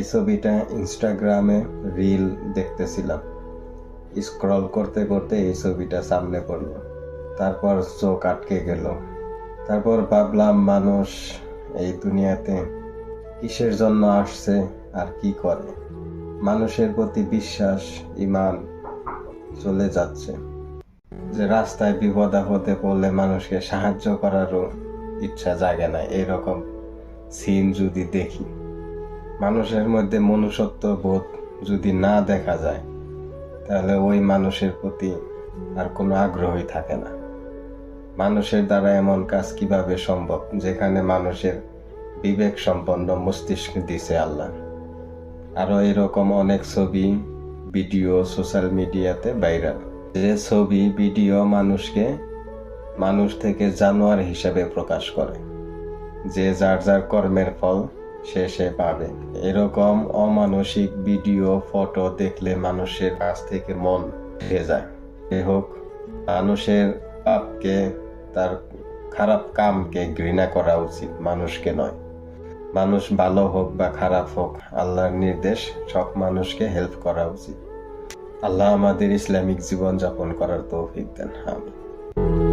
এই ছবিটা ইনস্টাগ্রামে রিল দেখতেছিলাম, স্ক্রল করতে করতে এই ছবিটা সামনে পড়লো, তারপর চোখ আটকে গেল। তারপর ভাবলাম, মানুষ এই দুনিয়াতে কিসের জন্য আসছে আর কি করে। মানুষের প্রতি বিশ্বাস, ঈমান চলে যাচ্ছে। যে রাস্তায় বিপদ আপদে পড়লে মানুষকে সাহায্য করারও ইচ্ছা জাগে না। এরকম সিন যদি দেখি, মানুষের মধ্যে মনুষ্যত্ব বোধ যদি না দেখা যায়, তাহলে ওই মানুষের প্রতি আর কোনো আগ্রহই থাকে না। মানুষের দ্বারা এমন কাজ কিভাবে সম্ভব, যেখানে মানুষের বিবেক সম্পন্ন মস্তিষ্ক দিছে আল্লাহ। আরো এরকম অনেক ছবি, ভিডিও সোশ্যাল মিডিয়াতে ভাইরাল, যে ছবি ভিডিও মানুষকে মানুষ থেকে জানোয়ার হিসেবে প্রকাশ করে। যে যার যার কর্মের ফল সে পাবে। এরকম অমানসিক ভিডিও, ফটো দেখলে মানুষের কাছ থেকে মন উঠে যায়। হোক, মানুষের পাপকে, তার খারাপ কামকে ঘৃণা করা উচিত, মানুষকে নয়। মানুষ ভালো হোক বা খারাপ হোক, আল্লাহর নির্দেশ, সব মানুষকে হেল্প করা উচিত। আল্লাহ আমাদের ইসলামিক জীবন যাপন করার তৌফিক দেন। আমিন।